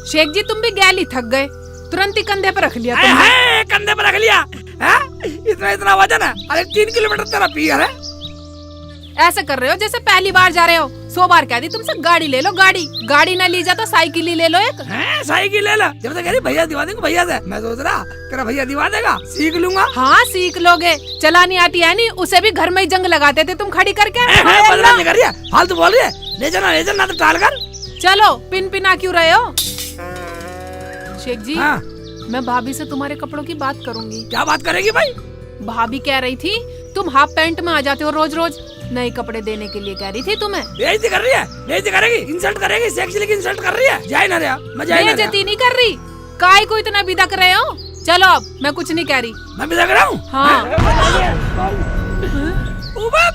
शेख जी तुम भी गैली थक गए, तुरंत ही कंधे पर रख लिया तुमने। कंधे पर रख लिया है? इतना वजन है? अरे 3 किलोमीटर तेरा पियर है। ऐसे कर रहे हो जैसे पहली बार जा रहे हो। 100 बार कह दी तुमसे गाड़ी ले लो, गाड़ी ना ली जा तो साइकिल ही ले लो एक। साइकिल ले लो। जब तक कह रही भैया दिवा देंगे, भैया से मैं सोच रहा तेरा भैया दिवा देगा, सीख लूंगा। हाँ सीख लोगे, चलानी आती है नहीं, उसे भी घर में ही जंग लगाते थे तुम खड़ी करके। फालतू बोल रही है, ले जाना तो टाल कर। चलो पिन पिना क्यों रहे हो? शेख जी हाँ। मैं भाभी से तुम्हारे कपड़ों की बात करूंगी। क्या बात करेगी भाई? भाभी कह रही थी तुम हाफ पैंट में आ जाते हो रोज रोज, नए कपड़े देने के लिए कह रही थी तुम्हें। बेइज्जती कर रही है, बेइज्जती करेगी, इंसल्ट करेगी, सेक्सी की इंसल्ट कर रही है। जाए ना रे, मैं जाए ना। बेइज्जती नहीं कर रही, काय को इतना बिदक रहे हो? चलो अब मैं कुछ नहीं कह रही। मैं बिदक रहा हूँ? हाँ।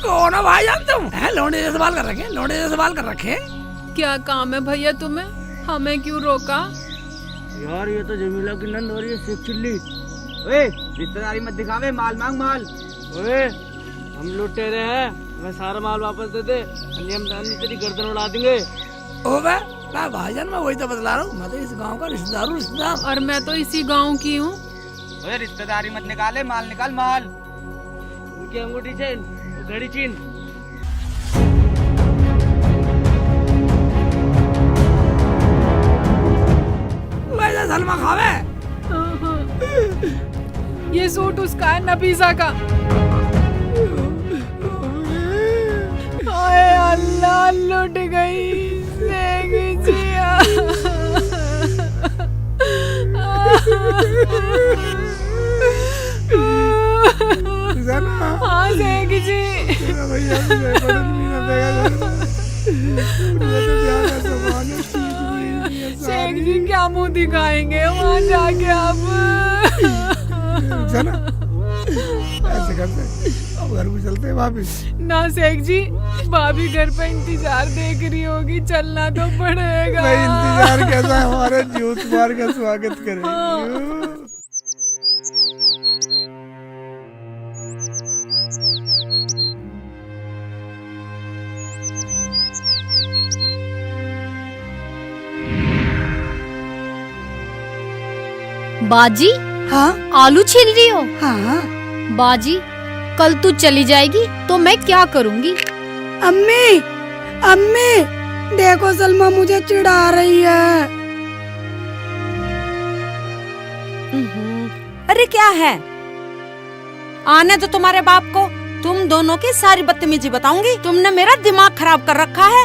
कौन है भाई जान तुम? लौंडे जैसे बाल कर रखे, लौंडे जैसे बाल कर रखे। क्या काम है भैया तुम्हें, हमें क्यों रोका? यार ये तो जमीला की नंद हो रही है, सिर्फ चिल्ली। ओए रिश्तेदारी मत दिखावे, माल मांग माल। ओए हम लुटेरे हैं, मैं सारा माल वापस दे दे, हम तेरी गर्दन उड़ा देंगे। ओबे क्या भाईजान, मैं वही तो बतला रहा हूँ, मैं तो इस गांव का रिश्तेदार हूँ, रिश्तेदार। और मैं तो इसी गांव की हूँ। ओए रिश्तेदारी मत निकाले, माल निकाल माल। उनकी अंगूठी चीन, घड़ी चीन। सलमा खावे। ये सूट उसका है, नफीसा का। हाय अल्लाह, लुट गई शेख जिया। हाँ शेख जी। शेख जी क्या मुंह दिखाएंगे वहाँ जाके अब? ऐसे करते अब घर को चलते हैं वापिस। ना शेख जी, भाभी घर पे इंतजार देख रही होगी, चलना तो पड़ेगा। भाई इंतजार कैसा, हमारे जूत मार का स्वागत करेंगे। बाजी, हाँ आलू छील रही हो? हाँ। बाजी कल तू चली जाएगी तो मैं क्या करूँगी? अम्मी अम्मी देखो सलमा मुझे चिढ़ा रही है। अरे क्या है, आने तो तुम्हारे बाप को, तुम दोनों की सारी बदतमीजी बताऊंगी। तुमने मेरा दिमाग खराब कर रखा है।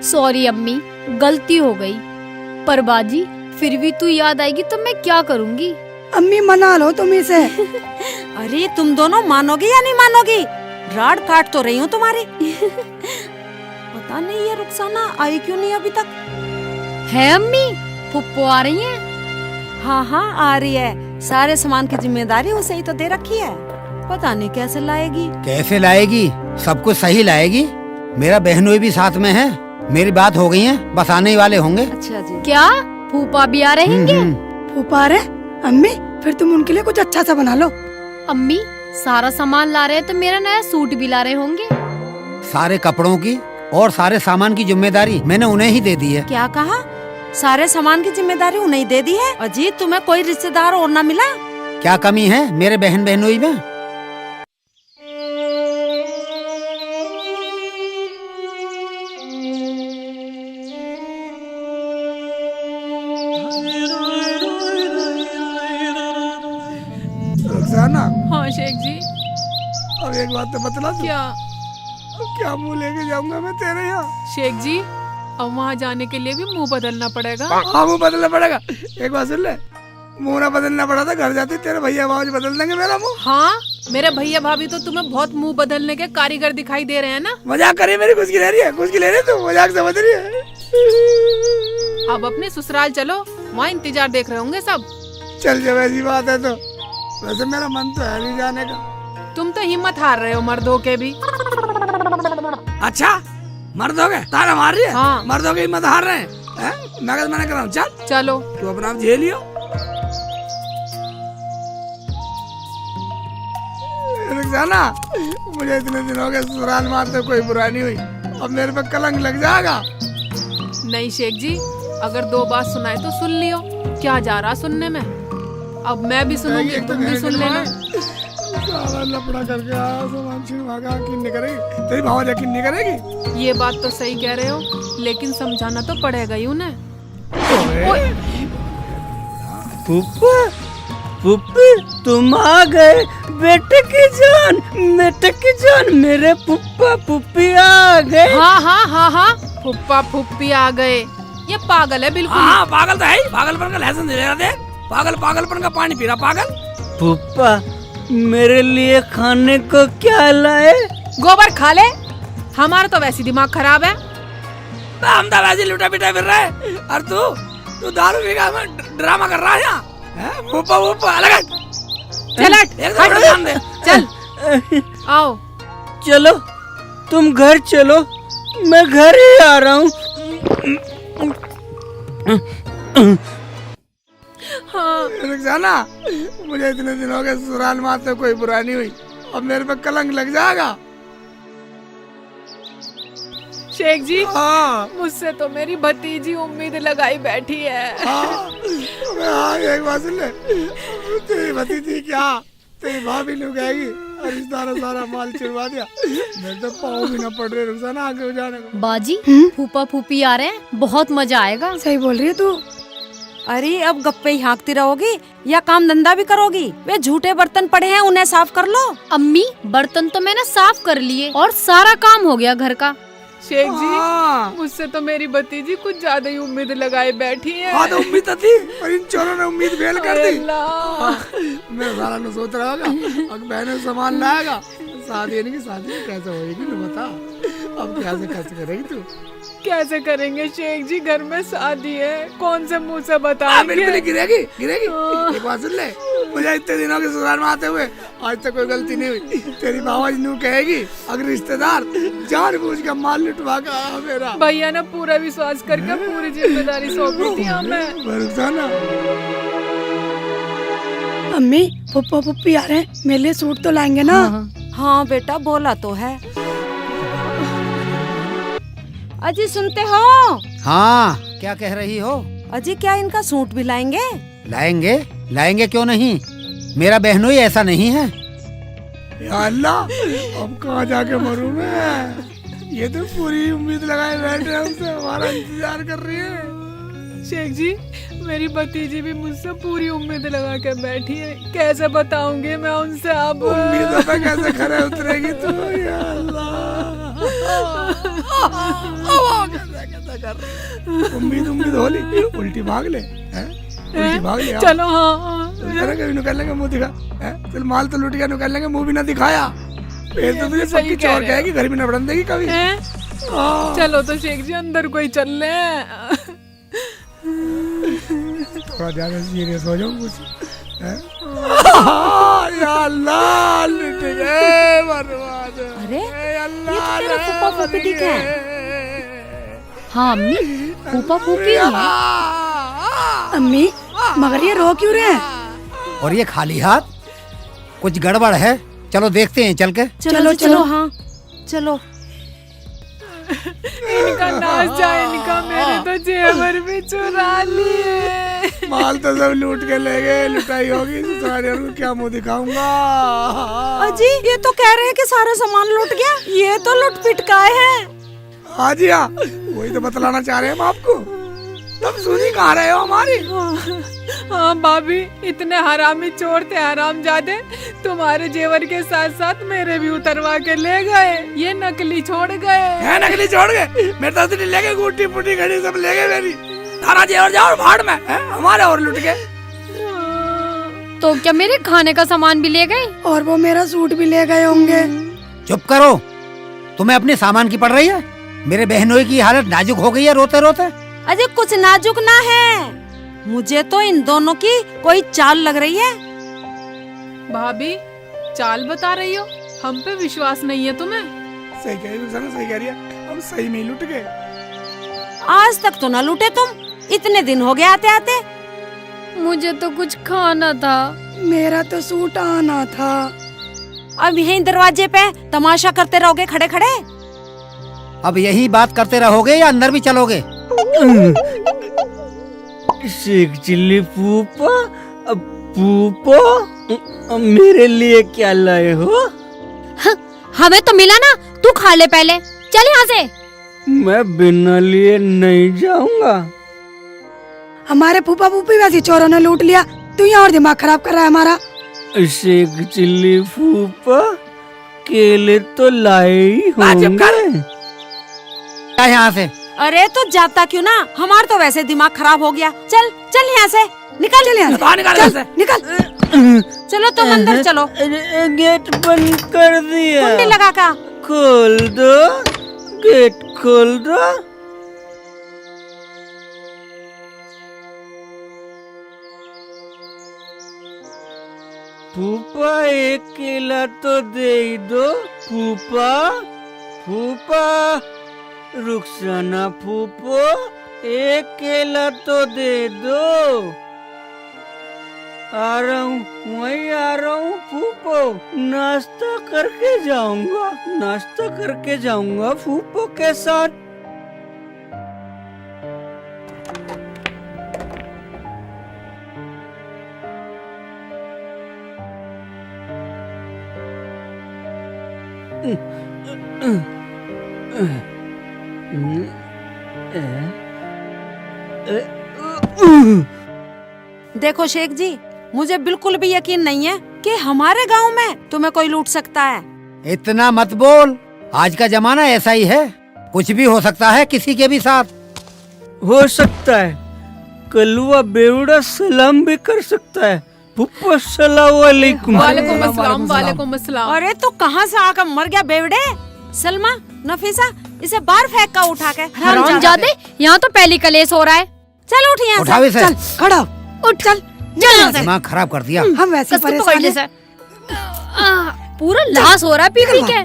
सॉरी अम्मी, गलती हो गई। पर बाजी फिर भी तू याद आएगी तो मैं क्या करूँगी? अम्मी मना लो तुम इसे। अरे तुम दोनों मानोगी या नहीं मानोगी? राड काट तो रही हूँ तुम्हारी। पता नहीं ये रुखसाना आई क्यों नहीं अभी तक। है अम्मी, फुप्पो आ रही हैं? हाँ हाँ आ रही है, सारे सामान की जिम्मेदारी उसे ही तो दे रखी है। पता नहीं कैसे लाएगी। कैसे लाएगी, सब कुछ सही लाएगी। मेरा बहनोई भी साथ में है, मेरी बात हो गई है, बस आने ही वाले होंगे। अच्छा जी। क्या फूफा भी आ रहेंगे? फूफा रहे? अम्मी फिर तुम उनके लिए कुछ अच्छा सा बना लो। अम्मी सारा सामान ला रहे हैं तो मेरा नया सूट भी ला रहे होंगे। सारे कपड़ों की और सारे सामान की जिम्मेदारी मैंने उन्हें ही दे दी है। क्या कहा? सारे सामान की जिम्मेदारी उन्हें दे दी है? अजीत तुम्हें कोई रिश्तेदार और न मिला? क्या कमी है मेरे बहन बहनोई में? रुखसाना, हाँ शेख जी। अब एक बात तो बतला तू। क्या मुंह लेके जाऊंगा मैं तेरे यहाँ? शेख जी, अब वहाँ जाने के लिए भी मुंह बदलना पड़ेगा। हाँ मुंह बदलना पड़ेगा। एक बात सुन ले, मुंह ना बदलना पड़ा था घर जाते तेरे भैया भाभी बदल देंगे मेरा मुंह। हाँ मेरे भैया भाभी तो तुम्हें बहुत मुंह बदलने के कारीगर दिखाई दे रहे हैं ना। मजाक कर रही है मेरी, खुश की ले रही है, खुश की ले रही है, तू मजाक समझ रही है। अब अपने ससुराल चलो, वहाँ इंतजार देख रहे होंगे सब। चल जब ऐसी बात है तो, वैसे मेरा मन तो है नहीं जाने का। तुम तो हिम्मत हार रहे हो मर्दों के भी। अच्छा मर्द हो गए तारा मार रही है? हाँ। मर्दों की हिम्मत हार रहे हैं? मैं मना कर रहा हूँ, चल चलो तू अपना झेलियो। रुखसाना, मुझे इतने दिन हो गए ससुराल में आते कोई बुराई नहीं हुई, अब मेरे पे कलंक लग जाएगा। नहीं शेख जी, अगर 2 बात सुनाए तो सुन लियो, क्या जा रहा सुनने में। अब मैं भी सुनूंगी, तुम भी सुन लेना। सारा लफड़ा करके आया, सामान छिड़वा के यकीन नहीं करेगी, तेरी भाव यकीन नहीं करेगी। ये बात तो सही कह रहे हो, लेकिन समझाना तो पड़ेगा ही उन्हें। पुप्पा, पुप्पी तुम आ गए, बेटे की जान, बेटे की जान, मेरे पुप्पा पुप्पी आ गए। हाँ हाँ हाँ हाँ, फुप्पा फुप्पी आ गए। ये पागल है बिल्कुल। हाँ पागल तो है ही, पागलपन का लाइसेंस दे रहा देख, पागलपन का पानी पी रहा पागल। पुप्पा मेरे लिए खाने को क्या लाए? गोबर खा ले, हमारा तो वैसे दिमाग खराब है। हम तो वैसे लुटा पिटा फिर रहे, और तू दारू पी के ड्रामा कर रहा है यहाँ। फुप्पा अलग हट। चल हट, एक तो ध्यान दे। चल आओ। चलो तुम घर चलो, मैं घर ही आ रहा हूँ। हाँ रुखसाना, मुझे इतने दिन हो गए ससुराल में आते कोई बुराई नहीं हुई, अब मेरे पे कलंक लग जाएगा। शेख जी, हाँ मुझसे तो मेरी भतीजी उम्मीद लगाई बैठी है। हाँ एक बात सुन ले, तेरी भतीजी क्या तेरी भाभी लोग आएगी, रिश्तेदारों सारा माल चिरवा दिया, मेरे तो पाँव भी ना पड़ रहे रुखसाना आगे हो जाने को। बाजी फूफा फूफी आ रहे हैं, बहुत मजा आएगा। सही बोल रही है तू। अरे अब गप्पे ही हाँकती रहोगी या काम धंधा भी करोगी? वे झूठे बर्तन पड़े हैं, उन्हें साफ कर लो। अम्मी बर्तन तो मैंने साफ कर लिए और सारा काम हो गया घर का। शेख जी, हाँ मुझसे तो मेरी भतीजी कुछ ज्यादा ही उम्मीद लगाए बैठी है। हाँ तो उम्मीद तो थी, और इन चोरों ने उम्मीद फेल कर दी। अल्लाह। मैं सारा न सोच रहा होगा, अब बहनों सामान लाएगा, शादी नहीं की शादी कैसे होगी तू बता, अब कैसे खर्च करेगी तू? कैसे करेंगे शेख जी, घर में शादी है, कौन से मुंह से बिल्कुल बताएंगे। गिरेगी गिरेगी। एक बात सुन ले, मुझे इतने दिनों के ससुराल में आते हुए आज तक कोई गलती नहीं हुई, तेरी बाबा जी नू कहेगी अगर रिश्तेदार जानबूझ के माल लुटवा के आया मेरा। भैया ने पूरा विश्वास करके पूरी जिम्मेदारी सौंपी थी हमें। रुखसाना, अम्मी फुप्पा फुप्पी आ रहे हैं, मेरे लिए सूट तो लाएंगे ना? हाँ बेटा, बोला तो है। अजी सुनते हो? हाँ क्या कह रही हो? अजी क्या इनका सूट भी लाएंगे? लाएंगे लाएंगे क्यों नहीं, मेरा बहनोई ऐसा नहीं है। या अल्लाह, अब कहाँ जाके मरूं मैं, ये तो पूरी उम्मीद लगाए बैठे हैं, हमसे हमारा इंतजार कर रही है। शेख जी, मेरी भतीजी भी मुझसे पूरी उम्मीद लगा के बैठी है, कैसे बताऊंगी मैं उनसे अब। उम्मीदों पे कैसे खरे उतरेगी तू, या अल्लाह। उम्मीद होली, उल्टी भाग ले, उल्टी भाग ले। चलो हाँ कभी निकल लेंगे मुंह दिखा, चल माल तो लुट गया, निकल लेंगे मुंह भी ना दिखाया, फिर तो तुझे सही पक्की कह चोर रहे कहेगी, घर भी न बढ़न देगी कभी। चलो तो शेख जी अंदर कोई चल ले। थोड़ा ज्यादा सीरियस हो जाऊं कुछ। या अल्लाह, लुट गए बर्बाद। अरे अल्लाह, ये तो तेरे फूफा फूफी दिखे हैं। हाँ अम्मी फूफा फूफी है। अम्मी मगर ये रो क्यों रहे हैं? और ये खाली हाथ, कुछ गड़बड़ है, चलो देखते हैं चल के। चलो चलो, हाँ चलो। इनका नाश जाए, इनका मेरे तो जेवर भी चुरा लिए। माल तो सब लूट के ले गए, लुटाई होगी, सारे को क्या मुंह दिखाऊंगा। अजी ये तो कह रहे हैं कि सारा सामान लूट गया, ये तो लुट पिटकाए हैं। हाँ जी हाँ, वही तो बतलाना चाह रहे हैं हम आपको, तुम सुनी कहाँ रहे हो हमारी। हाँ भाभी, इतने हरामी चोर थे हरामजादे, तुम्हारे जेवर के साथ साथ मेरे भी उतरवा के ले गए, ये नकली छोड़ गए। है नकली छोड़ गए, मेरे तो ले गए, गुटी पुटी घड़ी सब ले गए मेरी, सारा जेवर जाओ भाड़ में, हमारे और लुट गए। तो क्या मेरे खाने का सामान भी ले गए? और वो मेरा सूट भी ले गए होंगे। चुप करो, तुम्हें अपने सामान की पड़ रही है, मेरे बहनोई की हालत नाजुक हो गई है रोते रोते। अजय कुछ नाजुक ना है, मुझे तो इन दोनों की कोई चाल लग रही है। भाभी चाल बता रही हो, हम पे विश्वास नहीं है तुम्हें? सही कह रही है, सही कह रही है, हम सही में लुट गए। आज तक तो ना लूटे तुम, इतने दिन हो गए आते आते। मुझे तो कुछ खाना था। मेरा तो सूट आना था। अब यहीं दरवाजे पे तमाशा करते रहोगे खड़े खड़े? अब यही बात करते रहोगे या अंदर भी चलोगे? शेख चिल्ली फूफा, फूफा मेरे लिए क्या लाए हो? हमें तो मिला ना, तू खा ले पहले, चल यहाँ से। मैं बिना लिए नहीं जाऊंगा। हमारे फूफा फूफी वैसे चोरों ने लूट लिया, तू यहाँ और दिमाग खराब कर रहा है हमारा। शेख चिल्ली फूफा, केले तो लाए ही होंगे। यहाँ से अरे तो जाता क्यों ना, हमारा तो वैसे दिमाग खराब हो गया। चल चल यहाँ से निकल, चल यहाँ से, निकल। चलो तुम अंदर चलो। गेट बंद कर दिया। कुंडी लगा का खोल दो, गेट खोल दो। फूफा एक केला तो दे दो। फूफा, फूफा, रुखसाना फूफो, एक केला तो दे दो। आ रहा हूँ, वहीं आ रहा हूँ फूफो। नाश्ता करके जाऊंगा, नाश्ता करके जाऊंगा फूफो के साथ। देखो शेख जी, मुझे बिल्कुल भी यकीन नहीं है कि हमारे गांव में तुम्हें कोई लूट सकता है। इतना मत बोल, आज का जमाना ऐसा ही है, कुछ भी हो सकता है किसी के भी साथ। हो सकता है, कलुआ बेवड़ा सलाम भी कर सकता है। फूफा सलाम वालेकुम। वालेकुम अस्सलाम, वालेकुम अस्सलाम। अरे तो कहाँ से आकर मर गया बेवड़े? सलमा, नफीसा, इसे बाहर फेंक का उठा के। हरामजादे, यहाँ तो पहली कलेश हो रहा है। चल उठ यहाँ उठाओ इसे। चल खड़ा, उठ, चल यहाँ से। दिमाग खराब कर दिया। हम वैसे कस तो पकड़ परेशान ले हैं। सर। पूरा लाश हो रहा है पी पी के।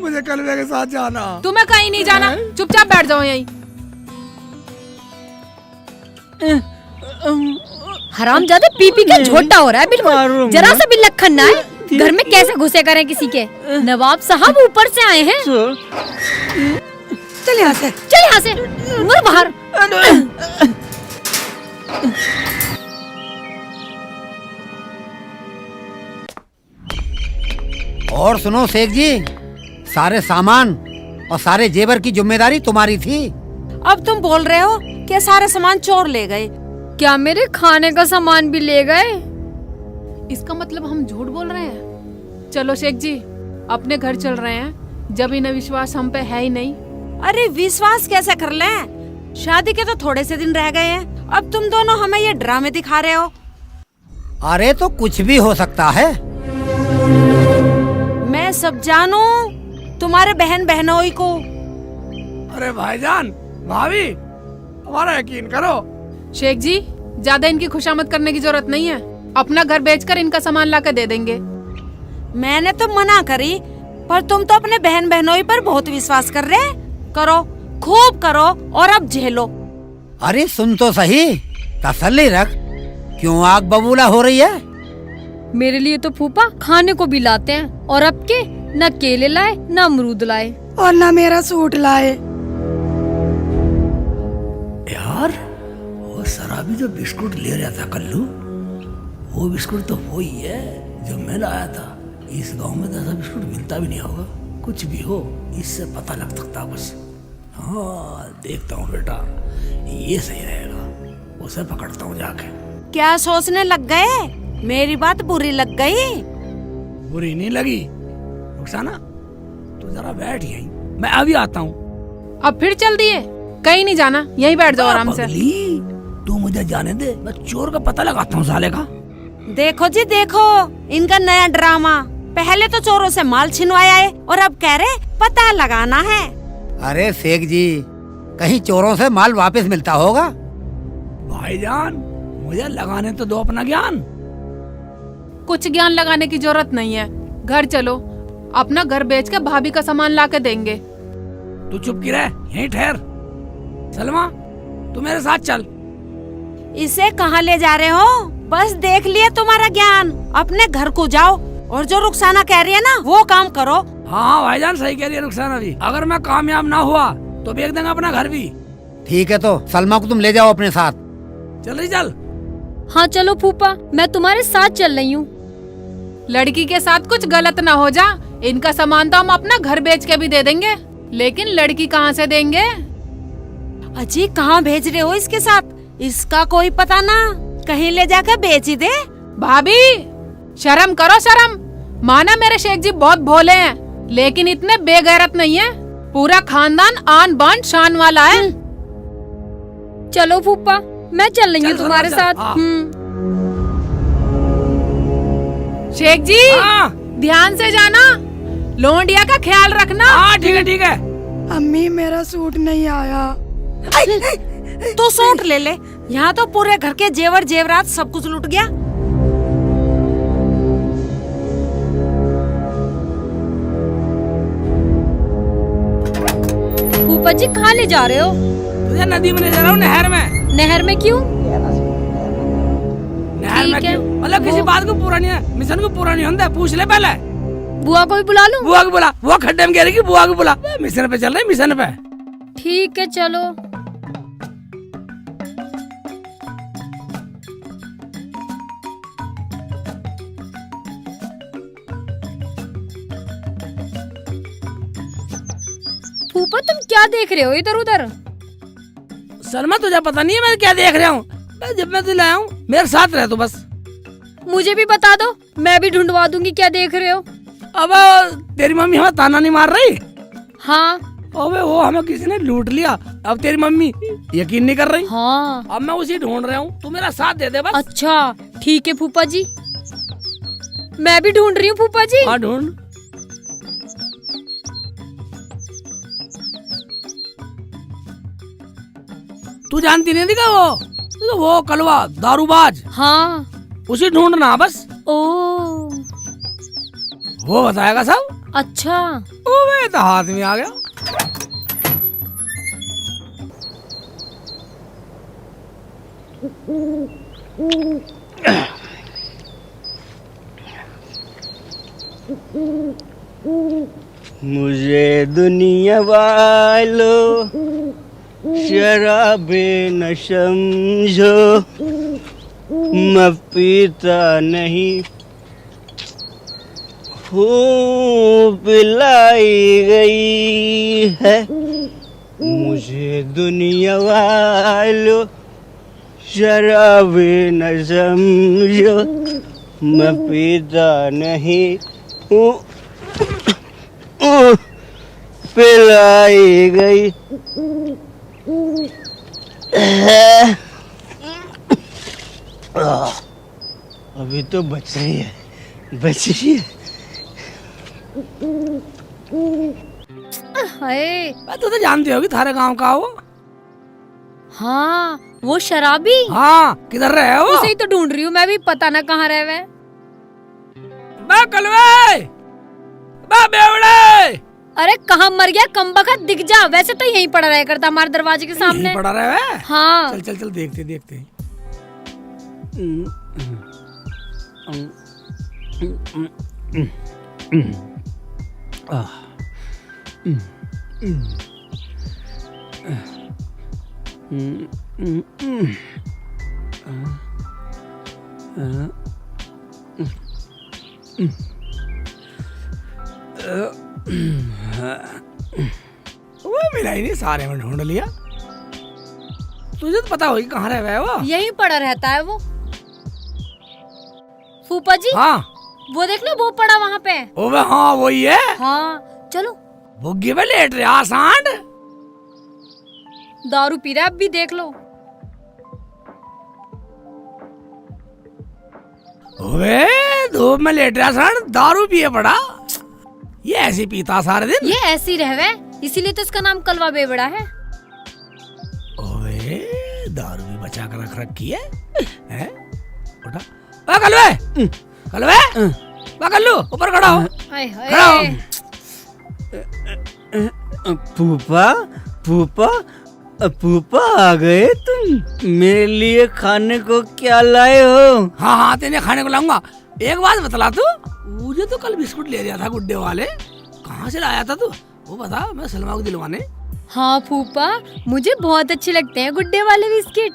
मुझे कलवे के साथ जाना। तुम्हें कहीं नहीं जाना, चुपचाप बैठ जाओ यहीं। हरामजादे पी पी के झोटा हो रहा है बिल्कुल, मारूंगा। जरा सा भी लखन ना है। घर में कैसे घुसे करें किसी के? नवाब साहब ऊपर से आए हैं। चल यहाँ से। चल यहाँ से, मुड़ बाहर। और सुनो शेख जी, सारे सामान और सारे जेवर की जिम्मेदारी तुम्हारी थी। अब तुम बोल रहे हो कि सारे सामान चोर ले गए? क्या मेरे खाने का सामान भी ले गए? इसका मतलब हम झूठ बोल रहे हैं? चलो शेख जी, अपने घर चल रहे हैं, जब इन्हें विश्वास हम पे है ही नहीं। अरे विश्वास कैसे कर लें? शादी के तो थोड़े से दिन रह गए हैं, अब तुम दोनों हमें ये ड्रामे दिखा रहे हो। अरे तो कुछ भी हो सकता है। मैं सब जानू तुम्हारे बहन बहनोई को। अरे भाईजान, भाभी, हमारा यकीन करो। शेख जी, ज्यादा इनकी खुशामद करने की जरूरत नहीं है, अपना घर बेचकर इनका सामान ला कर दे देंगे। मैंने तो मना करी, पर तुम तो अपने बहन बहनोई पर बहुत विश्वास कर रहे। करो, खूब करो और अब झेलो। अरे सुन तो सही, तसल्ली रख, क्यों आग बबूला हो रही है? मेरे लिए तो फूफा खाने को भी लाते हैं, और अब के न केले लाए न अमरूद लाए। और ना मेरा सूट लाए। यार, वो शराबी जो बिस्कुट ले रहा था कल्लू, वो बिस्कुट तो वही है जो मैं लाया था। इस गांव में तो ऐसा बिस्कुट मिलता भी नहीं होगा। कुछ भी हो, इससे पता लग सकता बस। हाँ, देखता हूँ बेटा, ये सही रहेगा, उसे पकड़ता हूँ जाके। क्या सोचने लग गए? मेरी बात बुरी लग गई? बुरी नहीं लगी। रुखसाना, तू जरा बैठ यहीं, मैं अभी आता हूँ। अब फिर चल दिए? कहीं नहीं जाना, यहीं बैठ जाओ आराम से। पगली, तू मुझे जाने दे, मैं चोर का पता लगाता हूँ साले का। देखो जी देखो, इनका नया ड्रामा। पहले तो चोरों से माल छिनवाया है और अब कह रहे पता लगाना है। अरे शेख जी, कहीं चोरों से माल वापस मिलता होगा? भाईजान, मुझे लगाने तो दो अपना ज्ञान। कुछ ज्ञान लगाने की जरूरत नहीं है, घर चलो, अपना घर बेच के भाभी का सामान ला के देंगे। तू चुप की रह, यहीं ठहर। सलमा, तू मेरे साथ चल। इसे कहाँ ले जा रहे हो? बस देख लिया तुम्हारा ज्ञान, अपने घर को जाओ। और जो रुखसाना कह रही है ना वो काम करो। हाँ भाईजान सही कह रही है रुखसाना भी। अगर मैं कामयाब ना हुआ तो बेच देंगे अपना घर भी। ठीक है तो सलमा को तुम ले जाओ अपने साथ। चल रही चल। हाँ चलो फूफा, मैं तुम्हारे साथ चल रही हूँ। लड़की के साथ कुछ गलत ना हो जा। इनका सामान तो हम अपना घर बेच के भी दे देंगे, लेकिन लड़की कहाँ से देंगे? अजी कहाँ भेज रहे हो इसके साथ? इसका कोई पता ना, कहीं ले जाकर बेच ही दे। भाभी शर्म करो शर्म। माना मेरे शेख जी बहुत भोले हैं, लेकिन इतने बेगैरत नहीं है। पूरा खानदान आन बान शान वाला है। चलो फूफा, मैं चल रही हूँ चल, तुम्हारे चल, साथ। हाँ। शेख जी हाँ ध्यान से जाना, लोंडिया का ख्याल रखना। हाँ ठीक है ठीक है। अम्मी मेरा सूट नहीं आया। तो सूट ले ले, यहाँ तो पूरे घर के जेवर जेवरात सब कुछ लुट गया। फूफा जी कहाँ ले जा रहे हो? तुझे नदी में ले जा रहा हूँ, नहर में। नहर में क्यों? नहर में ठीक है। क्यों? मतलब किसी बात को पूरा नहीं है, मिशन को पूरा नहीं होता, पूछ ले पहले। बुआ को भी बुला लूं? बुआ को बुला, वो खड्डे में कह रही कि बुआ को बुला। मिशन पे चल रहे, मिशन पे। ठीक है चलो। फूफा तुम क्या देख रहे हो इधर उधर? सलमा तुझे पता नहीं है मैं क्या देख रहा हूँ? जब मैं तुझे लाया हूँ मेरे साथ रह तो बस। मुझे भी बता दो, मैं भी ढूंढवा दूंगी क्या देख रहे हो। अब तेरी मम्मी हमें ताना नहीं मार रही? हाँ अबे वो हमें किसी ने लूट लिया, अब तेरी मम्मी यकीन नहीं कर रही। हाँ। अब मैं उसी ढूंढ रहा हूँ, तू मेरा साथ दे दे बस। अच्छा ठीक है फूफा जी, मैं भी ढूंढ रही हूँ फूफा जी। हाँ ढूंढ। तू जानती नहीं थी क्या वो कलवा दारूबाज? हाँ। उसी ढूंढना बस, ओ वो बताएगा सब। अच्छा। ओए तो हाथ में आ गया। मुझे दुनिया वालों शराबे न समझो, मैं पीता नहीं हूँ, पिलाई गई है मुझे दुनिया वालों शराबे न समझो, मैं पीता नहीं हूँ, पिलाई गई है। अभी तो बच रही है, बच रही है। हाय। तू तो जानती होगी थारे गांव का वो। हाँ वो शराबी। हाँ किधर रहे वो? उसे ही तो ढूंढ रही हूँ मैं भी, पता ना कहाँ रहे वे। बे कलवे, बे बेवड़े। अरे कहाँ मर गया कमबख्त, दिख जा। वैसे तो यहीं पड़ा रहा करता हमारे दरवाजे के सामने। यहीं पड़ा रहे है? हाँ। चल चल चल देखते देखते। वो मिला ही नहीं, सारे में ढूंढ लिया। तुझे तो पता होगी कहाँ रह गया वो? यहीं पड़ा रहता है वो। फूफा जी हाँ वो देख लो, वो पड़ा वहाँ पे। ओबे हाँ वही है। हाँ चलो। बुग्गी पे लेट रहा सांड, दारू पी रहा है, अब भी देख लो। ओबे धूप में लेट रहा सांड, दारू पिए पड़ा। ये ऐसे पीता सारे दिन। ये ऐसी रहवे, इसीलिए तो इसका नाम कलवा बेवड़ा है। ओए दारू भी बचा कर रख रखी है, हैं? उठा। ओ कलवे, कलवे, ओ कल्लू, ऊपर खड़ा हो, हाय खड़ा हो। हाय। फूफा फूफा फूफा आ गए तुम? मेरे लिए खाने को क्या लाए हो? हाँ हाँ तेने खाने को लाऊंगा। एक बात बतला तू, मुझे तो कल बिस्कुट ले रहा था गुड्डे वाले, कहाँ से लाया था तू? वो बता, मैं सलमा को दिलवाने। हाँ फूफा, मुझे बहुत अच्छे लगते हैं गुड्डे वाले बिस्किट।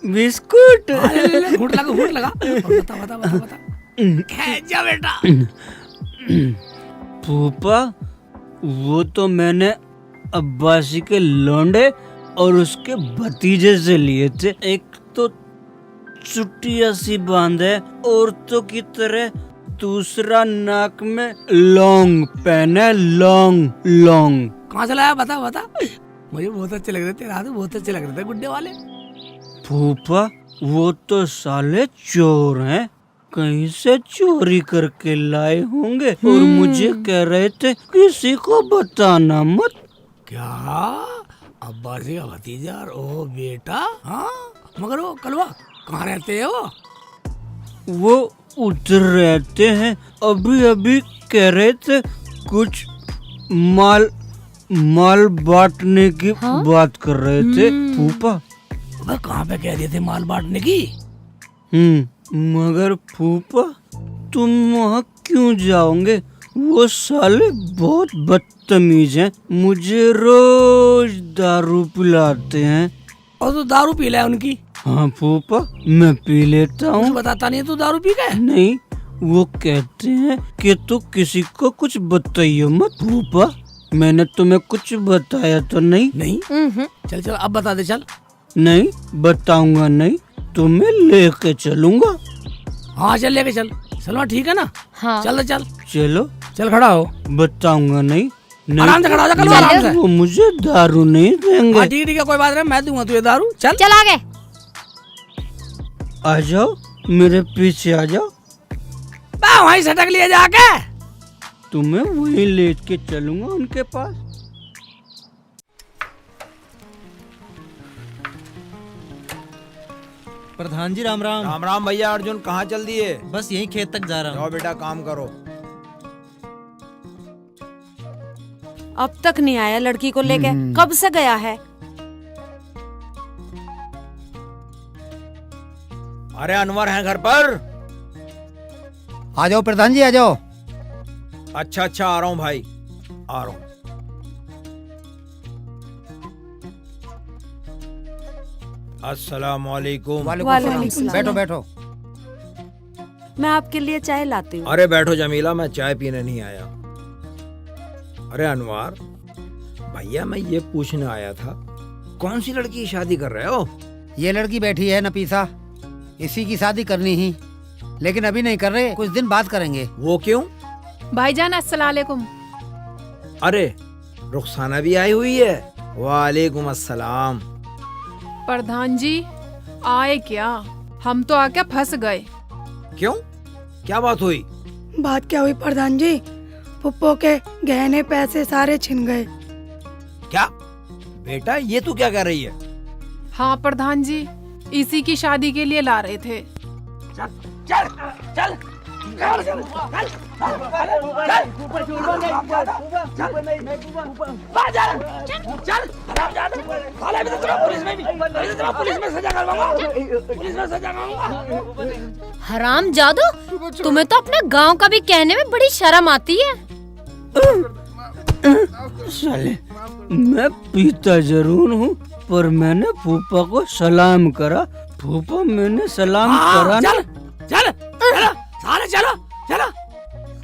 बिस्कुट? ले, घूंट लगा। और बता। खैर जा बेटा। फूफा, वो तो मैंने अब्बासी के लौंडे और उसके भतीजे से लिए थे। एक तो चुटिया सी बांध है औरतों की तरह, दूसरा नाक में लौंग पहने, लौंग। कहाँ से लाया बता। मुझे बहुत अच्छे लग रहे थे, रात में बहुत अच्छे लग रहे थे गुड्डे वाले। फूफा, वो तो साले चोर हैं, कहीं से चोरी करके लाए होंगे और मुझे कह रहे थे किसी को बताना मत। क्या? अब्बासी का भतीजा और ओ बेटा? हाँ, मगर वो कलवा कहाँ रहते हैं वो उधर रहते हैं, अभी कह रहे थे कुछ माल बांटने की बात कर रहे थे फूफा। कहाँ पे कह रहे थे माल बांटने की? मगर फूफा, तुम वहाँ क्यों जाओगे? वो साले बहुत बदतमीज हैं, मुझे रोज दारू पिलाते हैं। और तू दारू पी ले उनकी? हाँ फूफा, मैं पी लेता हूँ। बताता नहीं तू दारू पी गए? नहीं, वो कहते हैं कि तू किसी को कुछ बताइए मत। फूफा, मैंने तुम्हें कुछ बताया तो नहीं? चल अब बता दे। चल। नहीं बताऊंगा नहीं, तुम्हें लेके चलूंगा। हाँ चल, लेके चल। सलमा ठीक है ना? हाँ। चलो चल खड़ा हो। बताऊंगा नहीं। आराम से खड़ा हो जा, कल आराम से। वो मुझे दारू नहीं देंगे। हाँ ठीक है, कोई बात नहीं, मैं दूंगा तुझे दारू। चल आगे। आ जाओ, मेरे पीछे आ जाओ। वहीं सटक लिए जाके। तुम्हें वहीं लेके चलूंगा उनके पास। प्रधान जी राम राम। राम राम भैया। अर्जुन कहाँ चल दिए? बस यही खेत तक जा रहा हूँ। जाओ बेटा, काम करो। अब तक नहीं आया लड़की को लेके, कब से गया है? अरे अनवर है घर पर? आ जाओ प्रधान जी, आ जाओ। अच्छा आ रहा हूँ भाई, आ रहा हूँ। अस्सलाम वालेकुम। वालेकुम सलाम। बैठो। मैं आपके लिए चाय लाती हूँ। अरे बैठो जमीला, मैं चाय पीने नहीं आया। अरे अनवर भैया, मैं ये पूछने आया था, कौन सी लड़की की शादी कर रहे हो? ये लड़की बैठी है नफीसा, इसी की शादी करनी ही, लेकिन अभी नहीं कर रहे, कुछ दिन बाद करेंगे। वो क्यों? भाईजान अस्सलाम वालेकुम। अरे रुखसाना भी आई हुई है। वालेकुम अस्सलाम। प्रधान जी आए क्या? हम तो आके फंस गए। क्यों, क्या बात हुई? बात क्या हुई प्रधान जी? पुप्पो के गहने पैसे सारे छिन गए। क्या बेटा, ये तू क्या कह रही है? हाँ प्रधान जी, इसी की शादी के लिए ला रहे थे। हराम जादू, तुम्हें तो अपने गांव का भी कहने में बड़ी शर्म आती है। साले, मैं पीता जरूर हूँ, पर मैंने फूफा को सलाम करा। फूफा, मैंने सलाम करा ना। चल सारे चलो।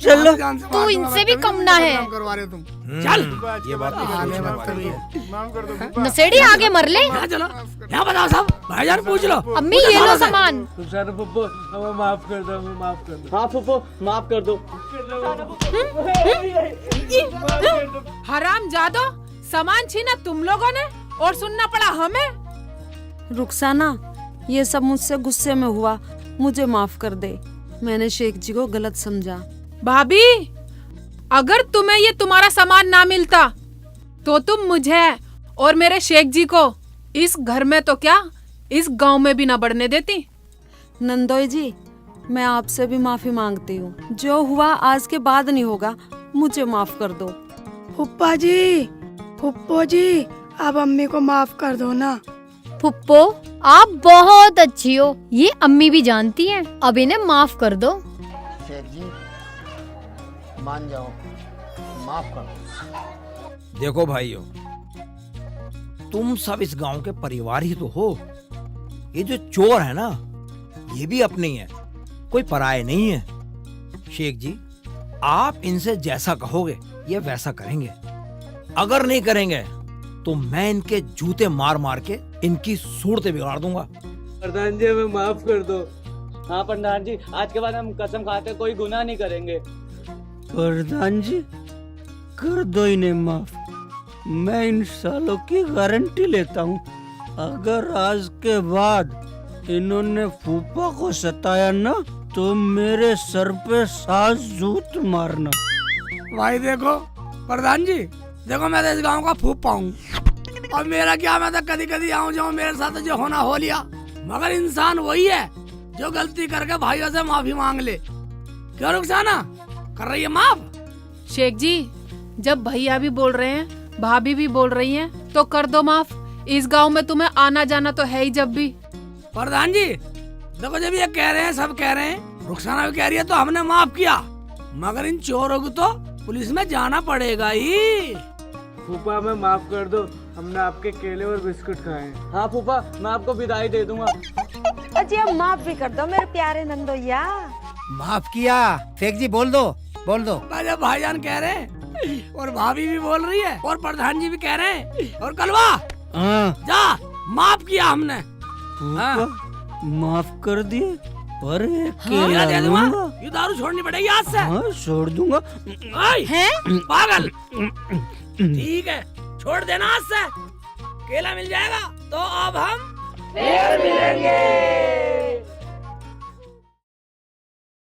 चलो। तू इनसे भी कम ना है। चल। ये बात तो सोचने वाली है। नशेड़ी आगे मर ले। चलो, यहाँ बताओ सब। भाईजान पूछ लो। अम्मी ये लो सामान। फूफो, हमें माफ कर दो। हाँ फूफो, माफ कर दो। हराम जादो, सामान छीना तुम लोगों ने और सुनना पड़ा हमें। रुखसाना, ये सब मुझसे गुस्से में हुआ, मुझे माफ कर दे। मैंने शेख जी को गलत समझा। भाभी, अगर तुम्हें ये तुम्हारा सामान ना मिलता तो तुम मुझे और मेरे शेख जी को इस घर में तो क्या, इस गांव में भी ना बढ़ने देती। नंदोई जी, मैं आपसे भी माफी मांगती हूँ। जो हुआ आज के बाद नहीं होगा, मुझे माफ कर दो। फुप्पो जी, आप अम्मी को माफ कर दो ना। फुप्पो, आप बहुत अच्छी हो, ये अम्मी भी जानती हैं। अब इन्हें माफ कर दो। शेख जी, मान जाओ, माफ कर दो। देखो भाइयों, तुम सब इस गांव के परिवार ही तो हो। ये जो चोर है ना, ये भी अपने ही है, कोई पराये नहीं है। शेख जी, आप इनसे जैसा कहोगे ये वैसा करेंगे। अगर नहीं करेंगे तो मैं इनके जूते मार मार के इनकी सूरतें बिगाड़ दूंगा। प्रधान जी हमें माफ कर दो। हाँ प्रधान जी, आज के बाद हम कसम खाते कोई गुनाह नहीं करेंगे। प्रधान जी, कर दो इन्हें माफ। मैं इन सालों की गारंटी लेता हूँ, अगर आज के बाद इन्होंने फूफा को सताया ना तो मेरे सर पे 7 जूत मारना। भाई देखो प्रधान जी, देखो मैं तो इस गांव का फूफा हूँ, और मेरा क्या, मैं तो कभी कभी आऊँ जाऊँ, मेरे साथ जो होना हो लिया। मगर इंसान वही है जो गलती करके भाइयों से माफी मांग ले। क्यों रुखसाना, कर रही है माफ? शेख जी, जब भैया भी बोल रहे हैं, भाभी भी बोल रही हैं, तो कर दो माफ। इस गांव में तुम्हें आना जाना तो है ही जब भी। प्रधान जी देखो, जब ये कह रहे हैं, सब कह रहे हैं, रुखसाना भी कह रही है, तो हमने माफ किया। मगर इन चोरों को तो पुलिस में जाना पड़ेगा ही। फूफा हमें माफ कर दो, हमने आपके केले और बिस्कुट खाए हैं। हाँ फूफा, मैं आपको विदाई दे दूंगा। अजी अब माफ भी कर दो मेरे प्यारे नंदोइया। माफ किया। शेख जी बोल दो, बोल दो। जब भाईजान कह रहे हैं और भाभी भी बोल रही है और प्रधान जी भी कह रहे हैं, और कलवा जा, माफ किया हमने। माफ कर दिए, पर केला दे दूंगा। ये दारू छोड़नी पड़ेगी आज से। हाँ, छोड़ दूंगा। पागल, ठीक है, छोड़ देना आज से। केला मिल जाएगा तो अब हम फिर मिलेंगे।